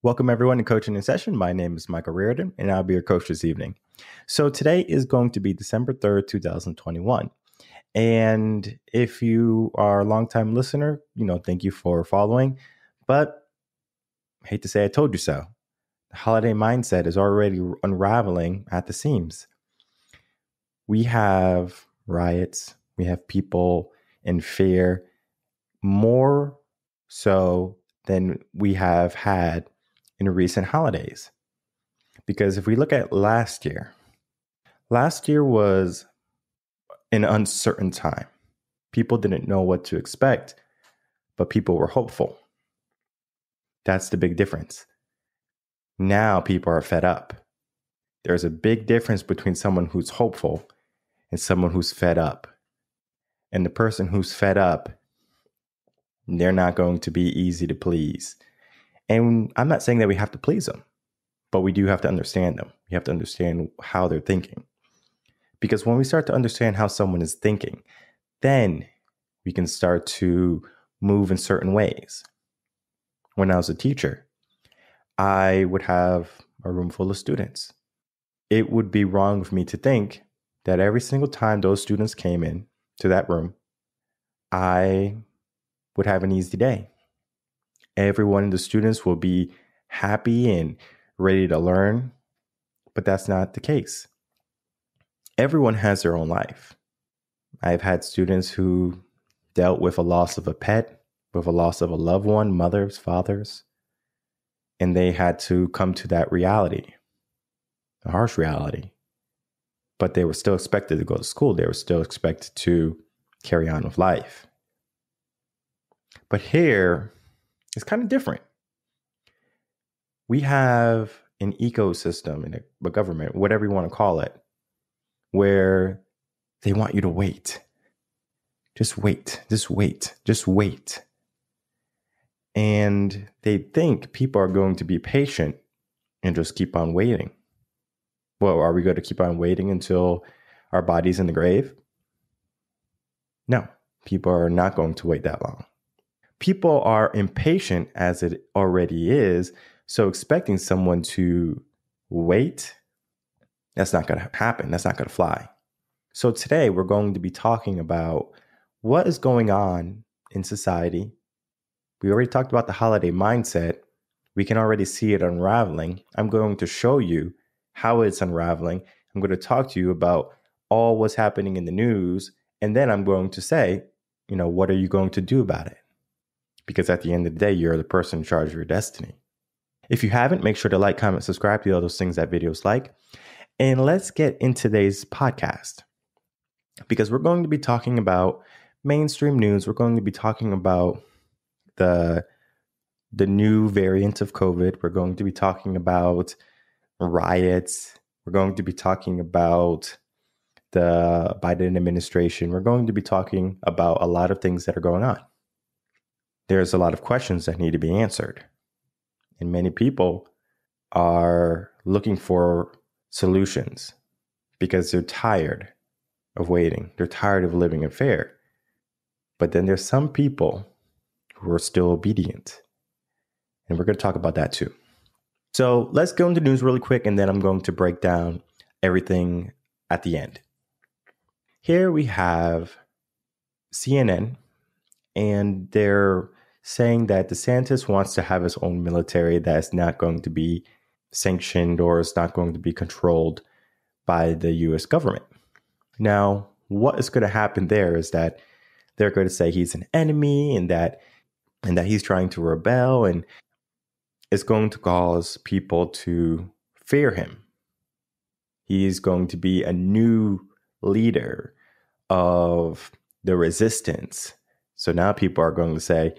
Welcome everyone to Coaching in Session. My name is Michael Reardon, and I'll be your coach this evening. So today is going to be December 3rd, 2021. And if you are a longtime listener, thank you for following. But I hate to say I told you so. The holiday mindset is already unraveling at the seams. We have riots. We have people in fear, more so than we have had in recent holidays. Because if we look at last year was an uncertain time. People didn't know what to expect, but people were hopeful. That's the big difference. Now people are fed up. There's a big difference between someone who's hopeful and someone who's fed up. And the person who's fed up, they're not going to be easy to please. And I'm not saying that we have to please them, but we do have to understand them. We have to understand how they're thinking. Because when we start to understand how someone is thinking, then we can start to move in certain ways. When I was a teacher, I would have a room full of students. It would be wrong of me to think that every single time those students came in to that room, I would have an easy day. Every one of the students will be happy and ready to learn, but that's not the case. Everyone has their own life. I've had students who dealt with a loss of a pet, with a loss of a loved one, mothers, fathers, and they had to come to that reality, a harsh reality. But they were still expected to go to school. They were still expected to carry on with life. But here, it's kind of different. We have an ecosystem in a government, whatever you want to call it, where they want you to wait. Just wait, just wait, just wait. And they think people are going to be patient and just keep on waiting. Well, are we going to keep on waiting until our body's in the grave? No, people are not going to wait that long. People are impatient as it already is, so expecting someone to wait, that's not going to happen. That's not going to fly. So today we're going to be talking about what is going on in society. We already talked about the holiday mindset. We can already see it unraveling. I'm going to show you how it's unraveling. I'm going to talk to you about all what's happening in the news. And then I'm going to say, what are you going to do about it? Because at the end of the day, you're the person in charge of your destiny. If you haven't, make sure to like, comment, subscribe to all those things that videos like. And let's get into today's podcast. Because we're going to be talking about mainstream news. We're going to be talking about the new variant of COVID. We're going to be talking about riots. We're going to be talking about the Biden administration. We're going to be talking about a lot of things that are going on. There's a lot of questions that need to be answered. And many people are looking for solutions because they're tired of waiting. They're tired of living in fear. But then there's some people who are still obedient. And we're going to talk about that too. So let's go into news really quick, and then I'm going to break down everything at the end. Here we have CNN, and they're saying that DeSantis wants to have his own military that is not going to be sanctioned or is not going to be controlled by the U.S. government. Now, what is going to happen there is that they're going to say he's an enemy and that he's trying to rebel, and it's going to cause people to fear him. He's going to be a new leader of the resistance. So now people are going to say,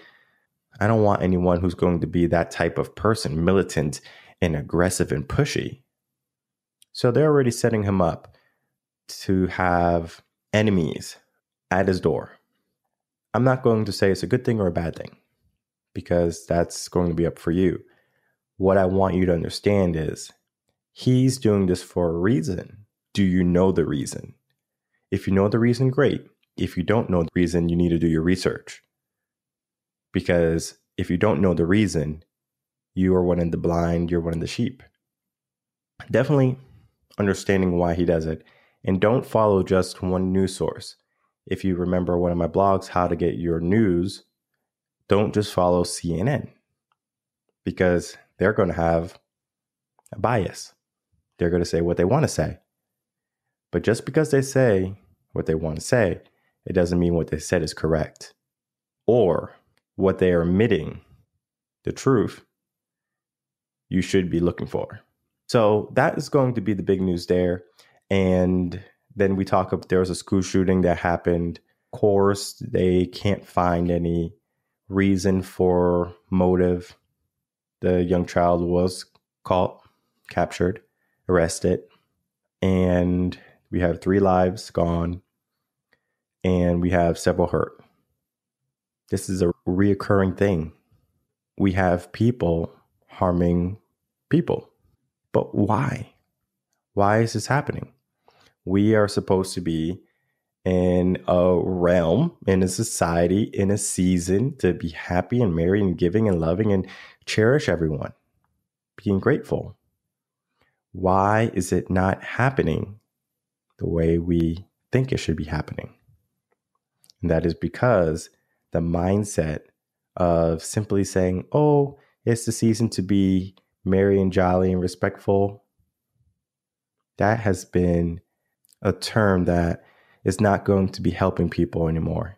I don't want anyone who's going to be that type of person, militant and aggressive and pushy. So they're already setting him up to have enemies at his door. I'm not going to say it's a good thing or a bad thing, because that's going to be up for you. What I want you to understand is he's doing this for a reason. Do you know the reason? If you know the reason, great. If you don't know the reason, you need to do your research. Because if you don't know the reason, You are one of the blind, you're one of the sheep. Definitely understanding why he does it. And don't follow just one news source. If you remember one of my blogs, How to Get Your News, don't just follow CNN because they're going to have a bias. They're going to say what they want to say. But just because they say what they want to say, it doesn't mean what they said is correct or what they are admitting, the truth, you should be looking for. So that is going to be the big news there. And then we talk about there was a school shooting that happened. Of course, they can't find any reason for motive. The young child was caught, captured, arrested, and we have 3 lives gone, and we have several hurt. This is a reoccurring thing. We have people harming people. But why? Why is this happening? We are supposed to be in a realm, in a society, in a season to be happy and merry and giving and loving and cherish everyone, being grateful. Why is it not happening the way we think it should be happening? And that is because the mindset of simply saying, oh, it's the season to be merry and jolly and respectful, that has been a term that is not going to be helping people anymore.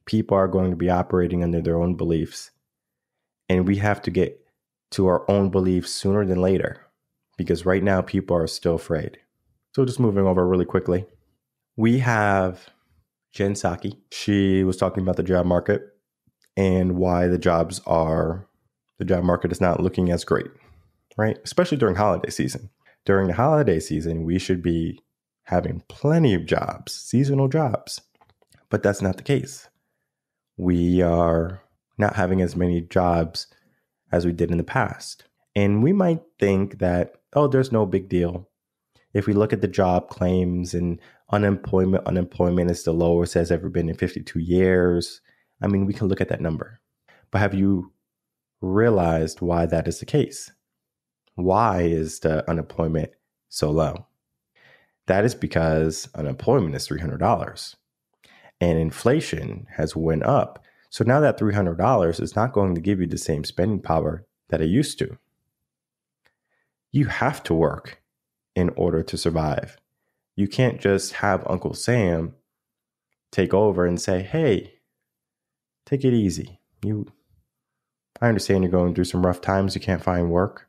People are going to be operating under their own beliefs. And we have to get to our own beliefs sooner than later, because right now people are still afraid. So just moving over really quickly. We have Jen Psaki. She was talking about the job market and why the job market is not looking as great, right? Especially during holiday season. During the holiday season, we should be having plenty of jobs, seasonal jobs, but that's not the case. We are not having as many jobs as we did in the past. And we might think that, oh, there's no big deal. If we look at the job claims and unemployment is the lowest it has ever been in 52 years. I mean, we can look at that number. But have you realized why that is the case? Why is the unemployment so low? That is because unemployment is $300 and inflation has went up. So now that $300 is not going to give you the same spending power that it used to. You have to work in order to survive. You can't just have Uncle Sam take over and say, hey, take it easy. I understand you're going through some rough times. You can't find work.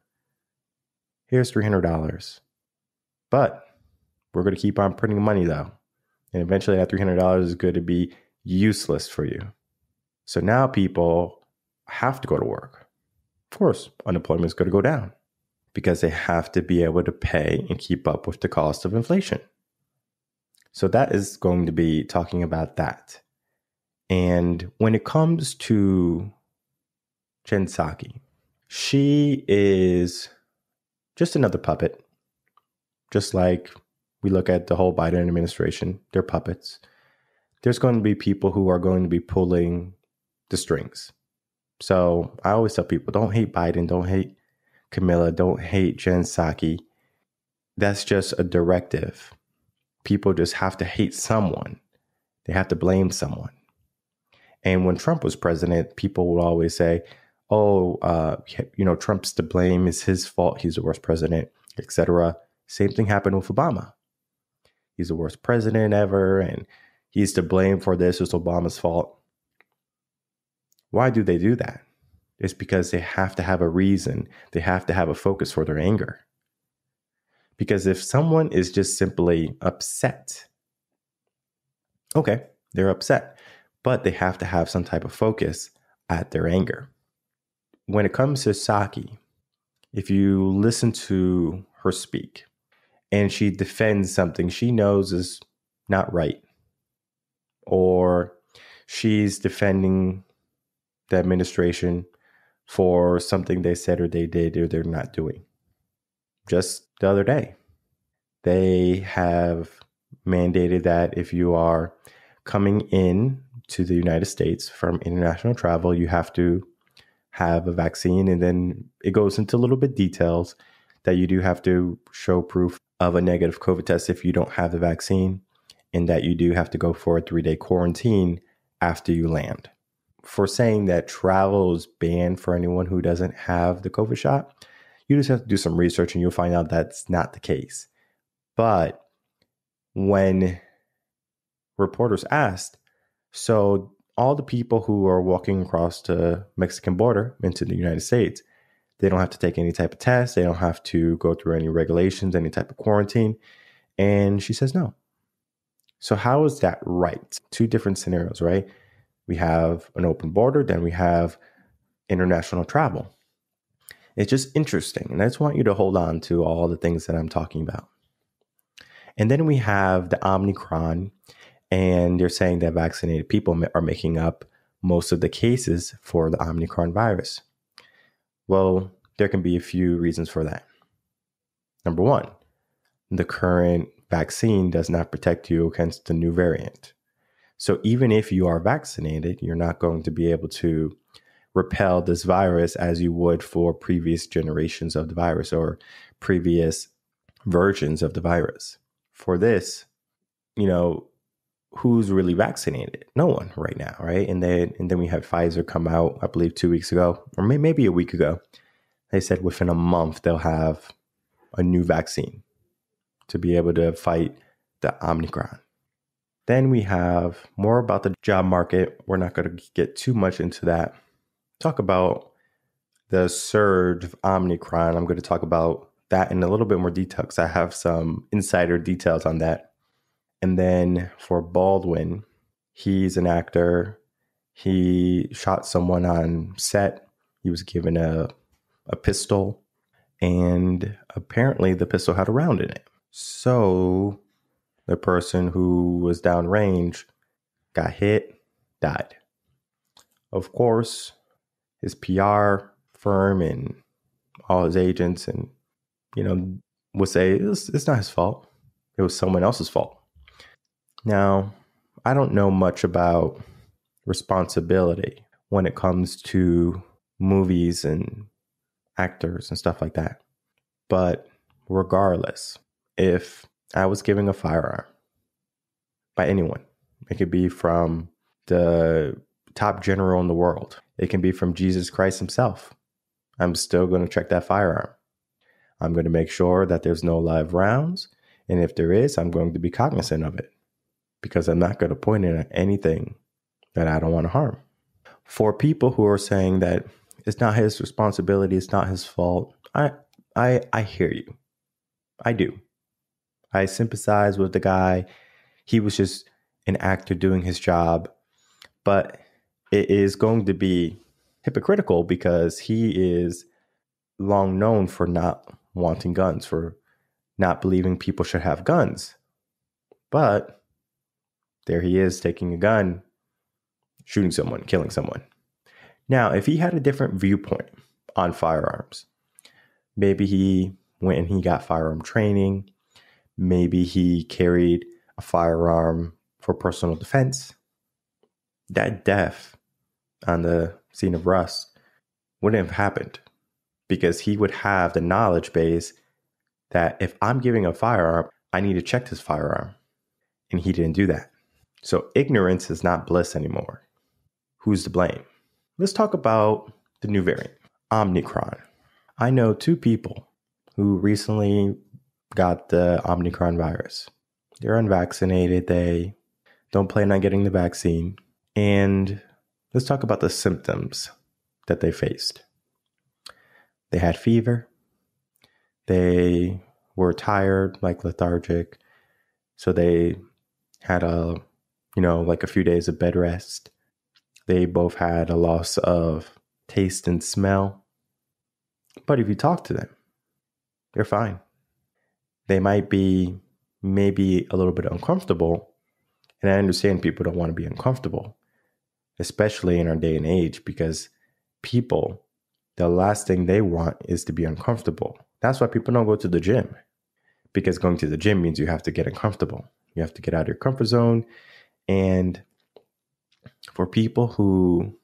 Here's $300. But we're going to keep on printing money though. And eventually that $300 is going to be useless for you. So now people have to go to work. Of course, unemployment is going to go down because they have to be able to pay and keep up with the cost of inflation. So that is going to be talking about that. And when it comes to Jen Psaki, she is just another puppet. Just like we look at the whole Biden administration, they're puppets. There's going to be people who are going to be pulling the strings. So I always tell people, don't hate Biden, don't hate Camilla, don't hate Jen Psaki. That's just a directive. People just have to hate someone. They have to blame someone. And when Trump was president, people would always say, Trump's to blame. It's his fault. He's the worst president, etc. Same thing happened with Obama. He's the worst president ever, and he's to blame for this. It's Obama's fault. Why do they do that? It's because they have to have a reason. They have to have a focus for their anger. Because if someone is just simply upset, okay, they're upset, but they have to have some type of focus at their anger. When it comes to Psaki, if you listen to her speak and she defends something she knows is not right, or she's defending the administration for something they said or they did or they're not doing. Just the other day, they have mandated that if you are coming in to the United States from international travel, you have to have a vaccine. And then it goes into a little bit details that you do have to show proof of a negative COVID test if you don't have the vaccine, and that you do have to go for a 3-day quarantine after you land. For saying that travel is banned for anyone who doesn't have the COVID shot, you just have to do some research and you'll find out that's not the case. But when reporters asked, so all the people who are walking across the Mexican border into the United States, they don't have to take any type of test. They don't have to go through any regulations, any type of quarantine. And she says no. So how is that right? Two different scenarios, right? We have an open border, then we have international travel. It's just interesting. And I just want you to hold on to all the things that I'm talking about. And then we have the Omicron, and they're saying that vaccinated people are making up most of the cases for the Omicron virus. Well, there can be a few reasons for that. Number one, the current vaccine does not protect you against the new variant. So even if you are vaccinated, you're not going to be able to repel this virus as you would for previous generations of the virus or previous versions of the virus. For this, who's really vaccinated? No one right now, right? And then we had Pfizer come out, I believe 2 weeks ago, or maybe a week ago. They said within a month they'll have a new vaccine to be able to fight the Omicron. Then we have more about the job market. We're not going to get too much into that. Talk about the surge of Omicron. I'm going to talk about that in a little bit more detail because I have some insider details on that. And then for Baldwin, he's an actor. He shot someone on set. He was given a pistol, and apparently the pistol had a round in it. So the person who was downrange got hit, died. Of course, his PR firm and all his agents and, would say it's not his fault. It was someone else's fault. Now, I don't know much about responsibility when it comes to movies and actors and stuff like that. But regardless, if I was giving a firearm by anyone, it could be from the top general in the world. It can be from Jesus Christ himself. I'm still going to check that firearm. I'm going to make sure that there's no live rounds. And if there is, I'm going to be cognizant of it because I'm not going to point it at anything that I don't want to harm. For people who are saying that it's not his responsibility, it's not his fault, I hear you. I do. I sympathize with the guy. He was just an actor doing his job. But it is going to be hypocritical because he is long known for not wanting guns, for not believing people should have guns. But there he is taking a gun, shooting someone, killing someone. Now, if he had a different viewpoint on firearms, maybe he went and he got firearm training. Maybe he carried a firearm for personal defense. That death on the scene of Rust wouldn't have happened because he would have the knowledge base that if I'm giving a firearm, I need to check this firearm. And he didn't do that. So ignorance is not bliss anymore. Who's to blame? Let's talk about the new variant, Omicron. I know 2 people who recently got the Omicron virus. They're unvaccinated. They don't plan on getting the vaccine. And let's talk about the symptoms that they faced. They had fever. They were tired, like lethargic. So they had a few days of bed rest. They both had a loss of taste and smell. But if you talk to them, they're fine. They might be maybe a little bit uncomfortable. And I understand people don't want to be uncomfortable, especially in our day and age, because people, the last thing they want is to be uncomfortable. That's why people don't go to the gym, because going to the gym means you have to get uncomfortable. You have to get out of your comfort zone. And for people who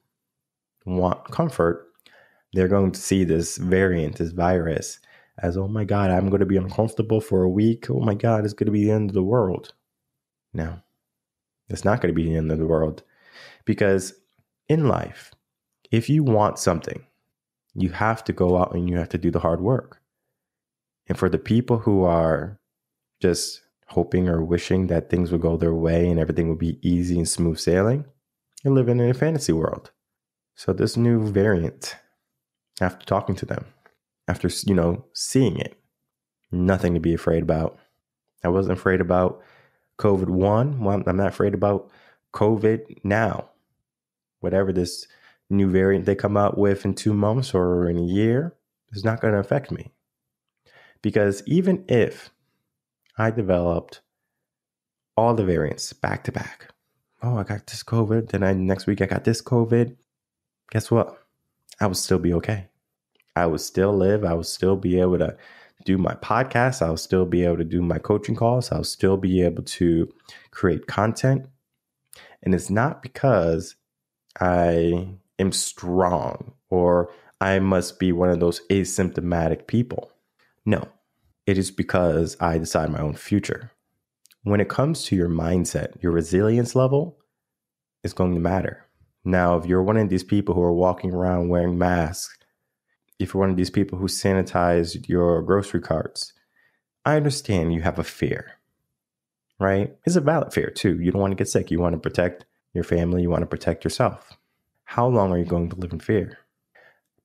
want comfort, They're going to see this variant, this virus, as, oh my God, I'm going to be uncomfortable for a week. Oh my God, it's going to be the end of the world. No, it's not going to be the end of the world. Because in life, if you want something, you have to go out and you have to do the hard work. And for the people who are just hoping or wishing that things would go their way and everything would be easy and smooth sailing, you're living in a fantasy world. So this new variant, after talking to them, after, seeing it, nothing to be afraid about. I wasn't afraid about COVID-1. Well, I'm not afraid about COVID now. Whatever this new variant they come out with in 2 months or in a year is not going to affect me. Because even if I developed all the variants back to back, oh, I got this COVID, then next week I got this COVID, guess what? I would still be okay. I would still live. I would still be able to do my podcast. I would still be able to do my coaching calls. I would still be able to create content. And it's not because I am strong or I must be one of those asymptomatic people. No, it is because I decide my own future. When it comes to your mindset, your resilience level is going to matter. Now, if you're one of these people who are walking around wearing masks, if you're one of these people who sanitize your grocery carts, I understand you have a fear, right? It's a valid fear too. You don't want to get sick. You want to protect your family. You want to protect yourself. How long are you going to live in fear?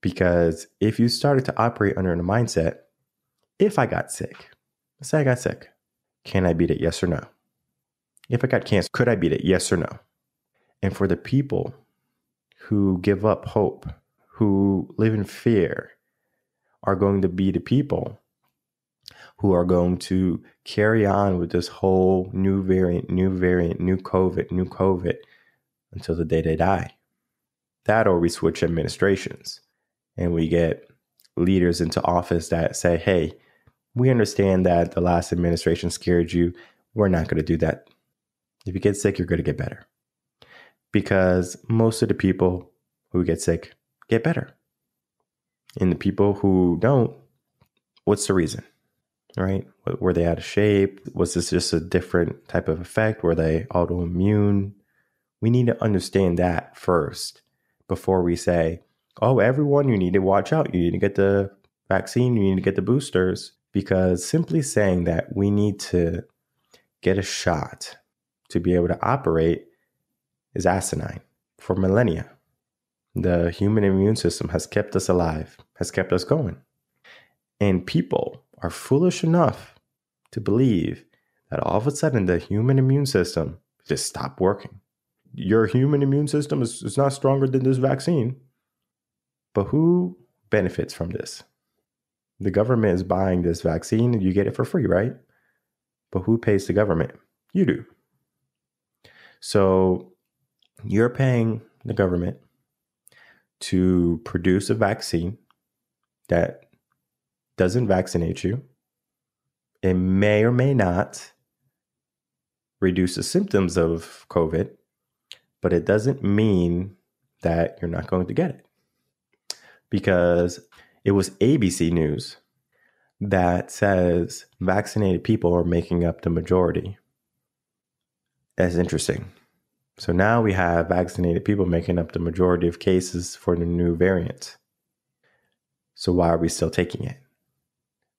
Because if you started to operate under the mindset, if I got sick, let's say I got sick, can I beat it? Yes or no? If I got cancer, could I beat it? Yes or no? And for the people who give up hope, who live in fear, are going to be the people who are going to carry on with this whole new variant, new COVID until the day they die. That, or we switch administrations and we get leaders into office that say, hey, we understand that the last administration scared you. We're not going to do that. If you get sick, you're going to get better. Because most of the people who get sick get better. And the people who don't, what's the reason, right? Were they out of shape? Was this just a different type of effect? Were they autoimmune? We need to understand that first before we say, oh, everyone, you need to watch out. You need to get the vaccine. You need to get the boosters. Because simply saying that we need to get a shot to be able to operate is asinine. For millennia, the human immune system has kept us alive, has kept us going. And people are foolish enough to believe that all of a sudden the human immune system just stopped working. Your human immune system is not stronger than this vaccine. But who benefits from this? The government is buying this vaccine and you get it for free, right? But who pays the government? You do. So you're paying the government to produce a vaccine that doesn't vaccinate you. It may or may not reduce the symptoms of COVID, but it doesn't mean that you're not going to get it. Because it was ABC News that says vaccinated people are making up the majority. That's interesting. So now we have vaccinated people making up the majority of cases for the new variant. So why are we still taking it?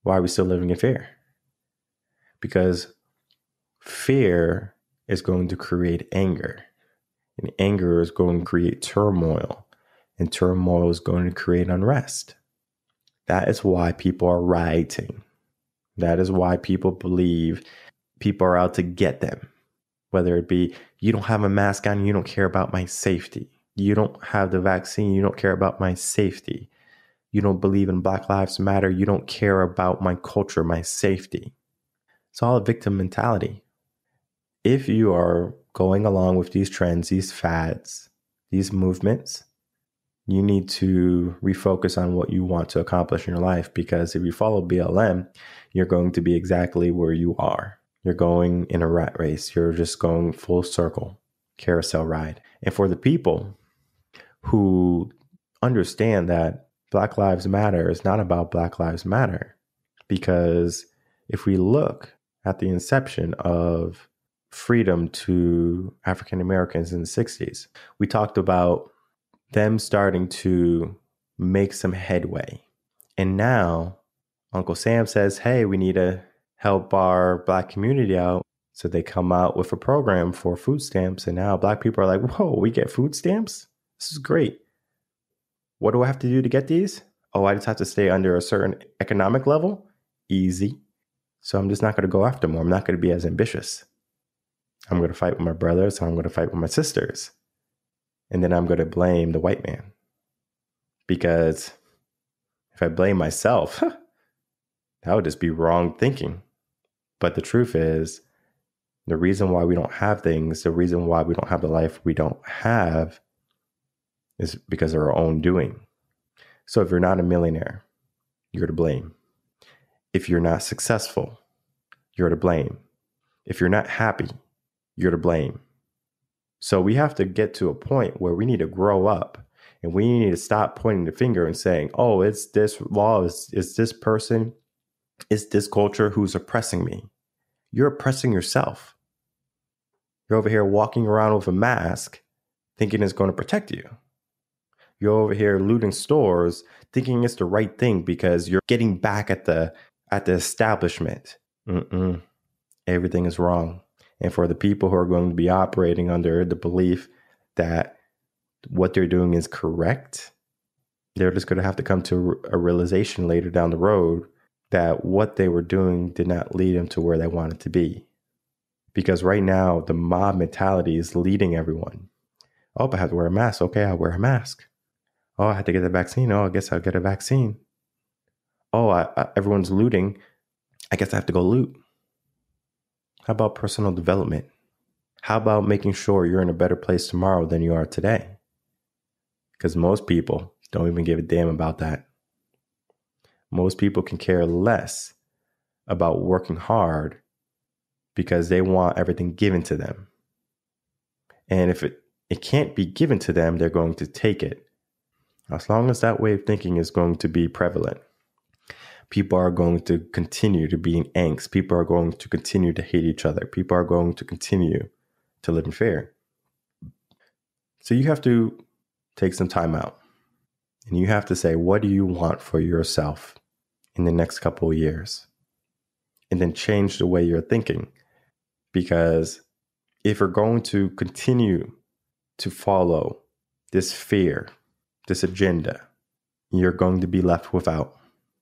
Why are we still living in fear? Because fear is going to create anger. And anger is going to create turmoil. And turmoil is going to create unrest. That is why people are rioting. That is why people believe people are out to get them. Whether it be, you don't have a mask on, you don't care about my safety. You don't have the vaccine, you don't care about my safety. You don't believe in Black Lives Matter, you don't care about my culture, my safety. It's all a victim mentality. If you are going along with these trends, these fads, these movements, you need to refocus on what you want to accomplish in your life. Because if you follow BLM, you're going to be exactly where you are. You're going in a rat race. You're just going full circle, carousel ride. And for the people who understand that Black Lives Matter is not about Black Lives Matter. Because if we look at the inception of freedom to African Americans in the 60s, we talked about them starting to make some headway. And now Uncle Sam says, hey, we need to help our Black community out. So they come out with a program for food stamps. And now Black people are like, whoa, we get food stamps? This is great. What do I have to do to get these? Oh, I just have to stay under a certain economic level? Easy. So I'm just not going to go after more. I'm not going to be as ambitious. I'm going to fight with my brothers. I'm going to fight with my sisters. And then I'm going to blame the white man. Because if I blame myself, that would just be wrong thinking. But the truth is, the reason why we don't have things, the reason why we don't have the life we don't have is because of our own doing. So if you're not a millionaire, you're to blame. If you're not successful, you're to blame. If you're not happy, you're to blame. So we have to get to a point where we need to grow up and we need to stop pointing the finger and saying, oh, it's this law, it's this person, it's this culture who's oppressing me. You're oppressing yourself. You're over here walking around with a mask thinking it's going to protect you. You're over here looting stores thinking it's the right thing because you're getting back at the establishment. Everything is wrong. And for the people who are going to be operating under the belief that what they're doing is correct, they're just going to have to come to a realization later down the road that what they were doing did not lead them to where they wanted to be. Because right now, the mob mentality is leading everyone. Oh, I have to wear a mask. Okay, I'll wear a mask. Oh, I had to get the vaccine. Oh, I guess I'll get a vaccine. Oh, everyone's looting. I guess I have to go loot. How about personal development? How about making sure you're in a better place tomorrow than you are today? Because most people don't even give a damn about that. Most people can care less about working hard because they want everything given to them. And if it can't be given to them, they're going to take it. As long as that way of thinking is going to be prevalent, people are going to continue to be in angst. People are going to continue to hate each other. People are going to continue to live in fear. So you have to take some time out and you have to say, what do you want for yourself in the next couple of years? And then change the way you're thinking. Because if you're going to continue to follow this fear, this agenda, you're going to be left without.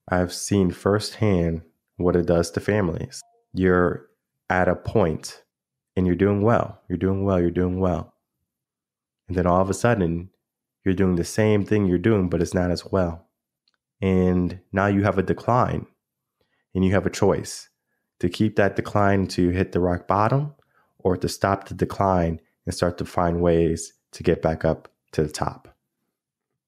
I've seen firsthand what it does to families. You're at a point and you're doing well. You're doing well. You're doing well. And then all of a sudden, you're doing the same thing you're doing, but it's not as well. And now you have a decline and you have a choice to keep that decline to hit the rock bottom or to stop the decline and start to find ways to get back up to the top.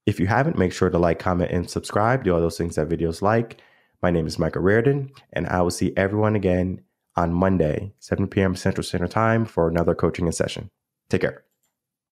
If you haven't, make sure to like, comment, and subscribe. Do all those things that videos like. My name is Michael Reardon, and I will see everyone again on Monday, 7 p.m. Central Standard Time for another coaching session. Take care.